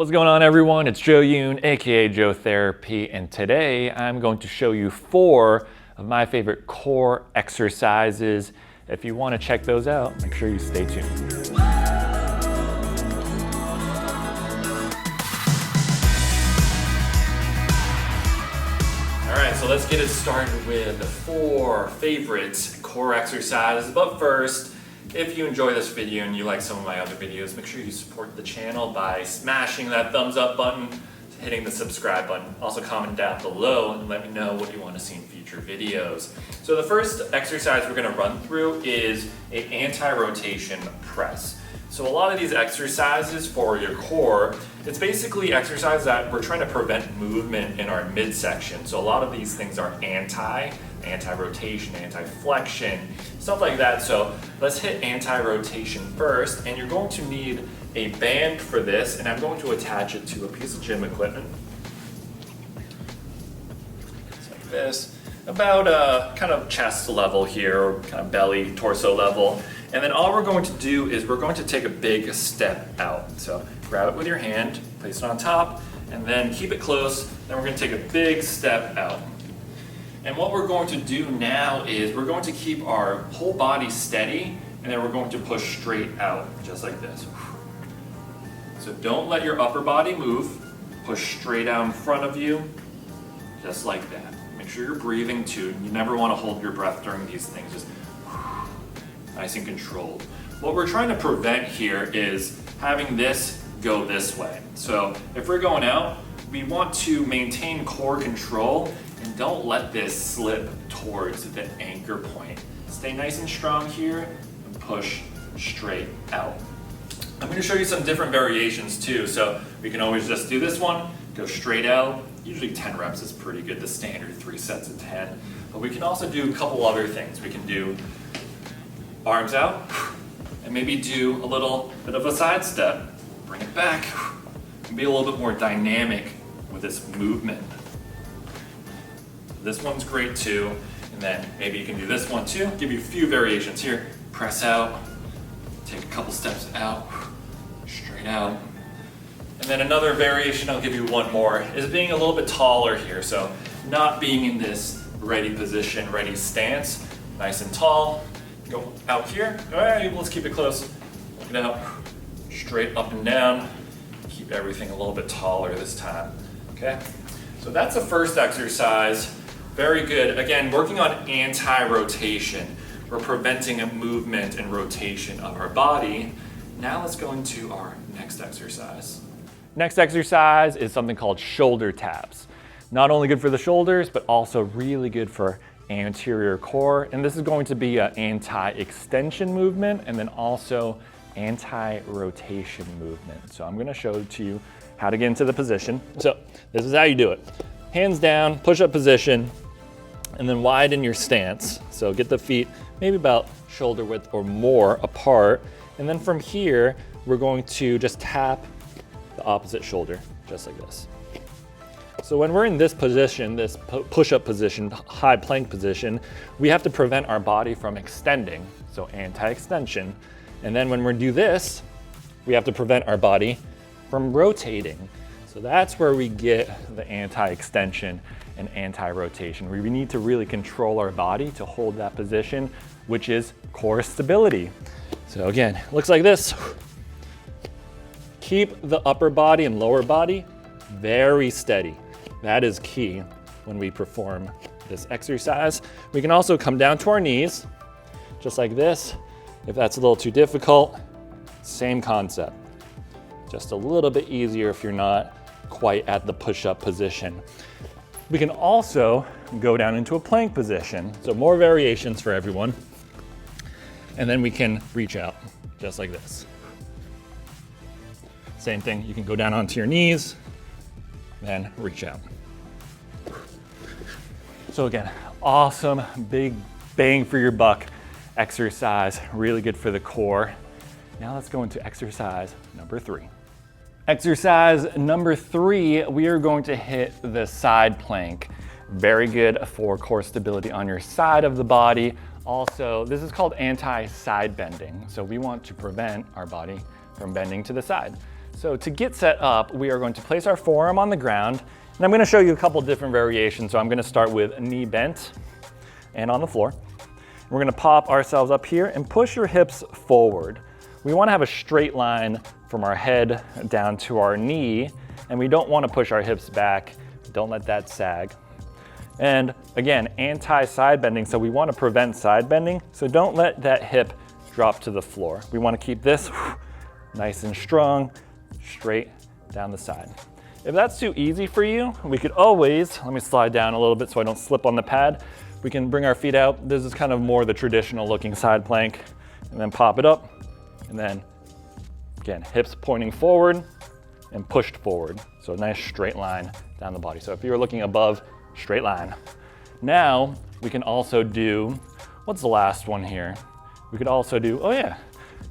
What's going on, everyone? It's Joe Yoon, aka Joetherapy, and today I'm going to show you 4 of my favorite core exercises. If you want to check those out, make sure you stay tuned. All right, so let's get it started with the 4 favorite core exercises. But first, if you enjoy this video and you like some of my other videos, make sure you support the channel by smashing that thumbs up button, hitting the subscribe button. Also comment down below and let me know what you want to see in future videos. So the first exercise we're going to run through is an anti-rotation press. So a lot of these exercises for your core, it's basically exercises that we're trying to prevent movement in our midsection. So a lot of these things are anti-rotation, anti-flexion, stuff like that. So let's hit anti-rotation first, and you're going to need a band for this, and I'm going to attach it to a piece of gym equipment. Just like this, about kind of chest level here, or kind of belly, torso level. And then all we're going to do is we're going to take a big step out. So grab it with your hand, place it on top, and then keep it close. Then we're going to take a big step out. And what we're going to do now is we're going to keep our whole body steady, and then we're going to push straight out, just like this. So don't let your upper body move. Push straight out in front of you, just like that. Make sure you're breathing too. You never want to hold your breath during these things. Just nice and controlled. What we're trying to prevent here is having this go this way. So if we're going out, we want to maintain core control and don't let this slip towards the anchor point. Stay nice and strong here and push straight out. I'm going to show you some different variations too. So we can always just do this one, go straight out. Usually 10 reps is pretty good, the standard 3 sets of 10. But we can also do a couple other things. We can do arms out, and maybe do a little bit of a side step. Bring it back, and be a little bit more dynamic with this movement. This one's great too, and then maybe you can do this one too. Give you a few variations here. Press out, take a couple steps out, straight out. And then another variation, I'll give you one more, is being a little bit taller here. So not being in this ready position, ready stance, nice and tall. Go out here. All right, let's keep it close. Look it out. Straight up and down. Keep everything a little bit taller this time. Okay? So that's the first exercise. Very good. Again, working on anti-rotation. We're preventing a movement and rotation of our body. Now let's go into our next exercise. Next exercise is something called shoulder taps. Not only good for the shoulders, but also really good for anterior core, and this is going to be an anti-extension movement and then also anti-rotation movement. So I'm going to show to you how to get into the position. So this is how you do it. Hands down, push-up position, and then widen your stance. So get the feet maybe about shoulder width or more apart, and then from here we're going to just tap the opposite shoulder, just like this. So when we're in this position, this push-up position, high plank position, we have to prevent our body from extending, so anti-extension. And then when we do this, we have to prevent our body from rotating. So that's where we get the anti-extension and anti-rotation. We need to really control our body to hold that position, which is core stability. So again, it looks like this. Keep the upper body and lower body very steady. That is key when we perform this exercise. We can also come down to our knees, just like this. If that's a little too difficult, same concept. Just a little bit easier if you're not quite at the push-up position. We can also go down into a plank position. So more variations for everyone. And then we can reach out, just like this. Same thing, you can go down onto your knees, then reach out. So again, awesome, big bang for your buck exercise, really good for the core. Now let's go into exercise number 3. Exercise number 3, we are going to hit the side plank. Very good for core stability on your side of the body. Also, this is called anti-side bending. So we want to prevent our body from bending to the side. So to get set up, we are going to place our forearm on the ground, and I'm going to show you a couple different variations. So I'm going to start with a knee bent and on the floor. We're going to pop ourselves up here and push your hips forward. We want to have a straight line from our head down to our knee, and we don't want to push our hips back. Don't let that sag. And again, anti-side bending, so we want to prevent side bending, so don't let that hip drop to the floor. We want to keep this nice and strong, straight down the side. If that's too easy for you, we could always, let me slide down a little bit so I don't slip on the pad. We can bring our feet out. This is kind of more the traditional looking side plank, and then pop it up, and then again, hips pointing forward and pushed forward. So a nice straight line down the body. So if you're looking above, straight line. Now we can also do, what's the last one here? We could also do, oh yeah,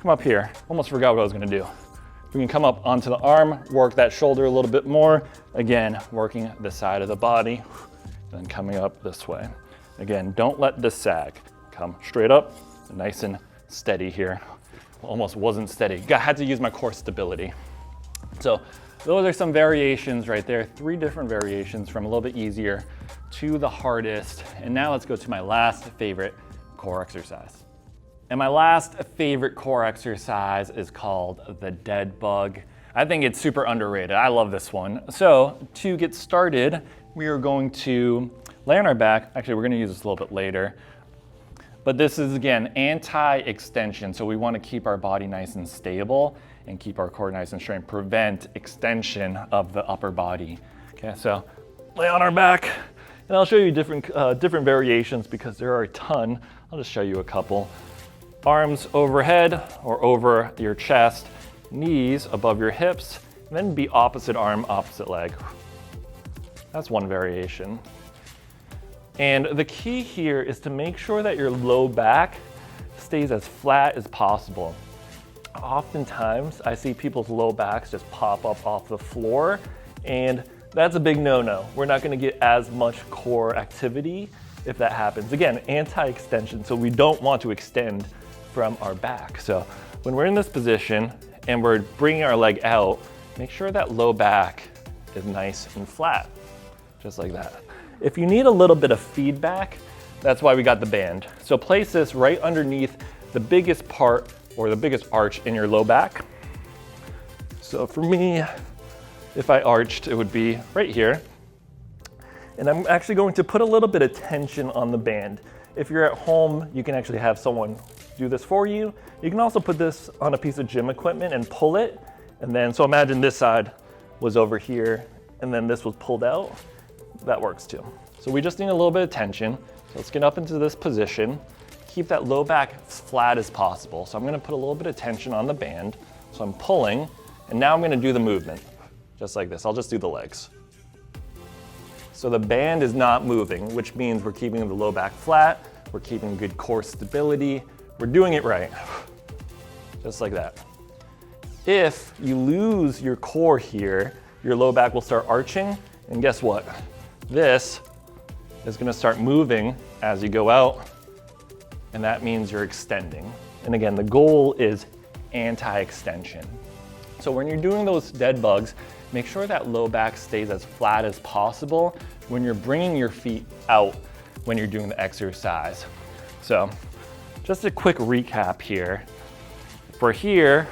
come up here. Almost forgot what I was gonna do. We can come up onto the arm, work that shoulder a little bit more. Again, working the side of the body, then coming up this way. Again, don't let this sag. Come straight up, nice and steady here. Almost wasn't steady. I had to use my core stability. So those are some variations right there. 3 different variations from a little bit easier to the hardest. And now let's go to my last favorite core exercise. And my last favorite core exercise is called the dead bug. I think it's super underrated. I love this one. So to get started, we are going to lay on our back. Actually, we're gonna use this a little bit later. But this is, again, anti-extension. So we wanna keep our body nice and stable and keep our core nice and straight, prevent extension of the upper body. Okay, so lay on our back, and I'll show you different variations because there are a ton. I'll just show you a couple. Arms overhead or over your chest, knees above your hips, and then be opposite arm, opposite leg. That's one variation. And the key here is to make sure that your low back stays as flat as possible. Oftentimes, I see people's low backs just pop up off the floor, and that's a big no-no. We're not gonna get as much core activity if that happens. Again, anti-extension, so we don't want to extend from our back. So when we're in this position and we're bringing our leg out, make sure that low back is nice and flat, just like that. If you need a little bit of feedback, that's why we got the band. So place this right underneath the biggest part or the biggest arch in your low back. So for me, if I arched, it would be right here. And I'm actually going to put a little bit of tension on the band. If you're at home, you can actually have someone do this for you. You can also put this on a piece of gym equipment and pull it. And then, so imagine this side was over here and then this was pulled out. That works too. So we just need a little bit of tension. So let's get up into this position. Keep that low back as flat as possible. So I'm gonna put a little bit of tension on the band. So I'm pulling, and now I'm gonna do the movement, just like this. I'll just do the legs. So the band is not moving, which means we're keeping the low back flat, we're keeping good core stability, we're doing it right, just like that. If you lose your core here, your low back will start arching, and guess what? This is gonna start moving as you go out, and that means you're extending. And again, the goal is anti-extension. So when you're doing those dead bugs, make sure that low back stays as flat as possible when you're bringing your feet out when you're doing the exercise. So just a quick recap here. For here,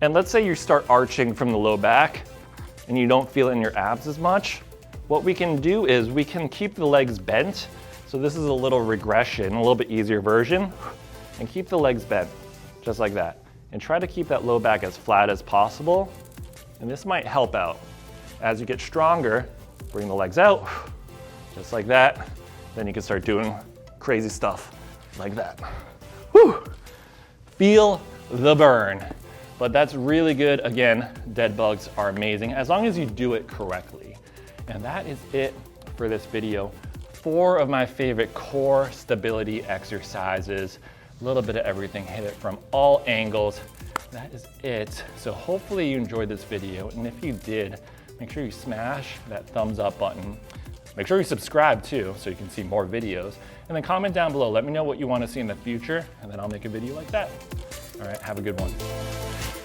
and let's say you start arching from the low back and you don't feel it in your abs as much, what we can do is we can keep the legs bent. So this is a little regression, a little bit easier version, and keep the legs bent, just like that. And try to keep that low back as flat as possible. And this might help out. As you get stronger, bring the legs out, just like that. Then you can start doing crazy stuff like that. Whew. Feel the burn. But that's really good. Again, dead bugs are amazing as long as you do it correctly. And that is it for this video. 4 of my favorite core stability exercises. A little bit of everything, hit it from all angles. That is it. So hopefully you enjoyed this video. And if you did, make sure you smash that thumbs up button. Make sure you subscribe too, so you can see more videos. And then comment down below. Let me know what you want to see in the future, and then I'll make a video like that. All right, have a good one.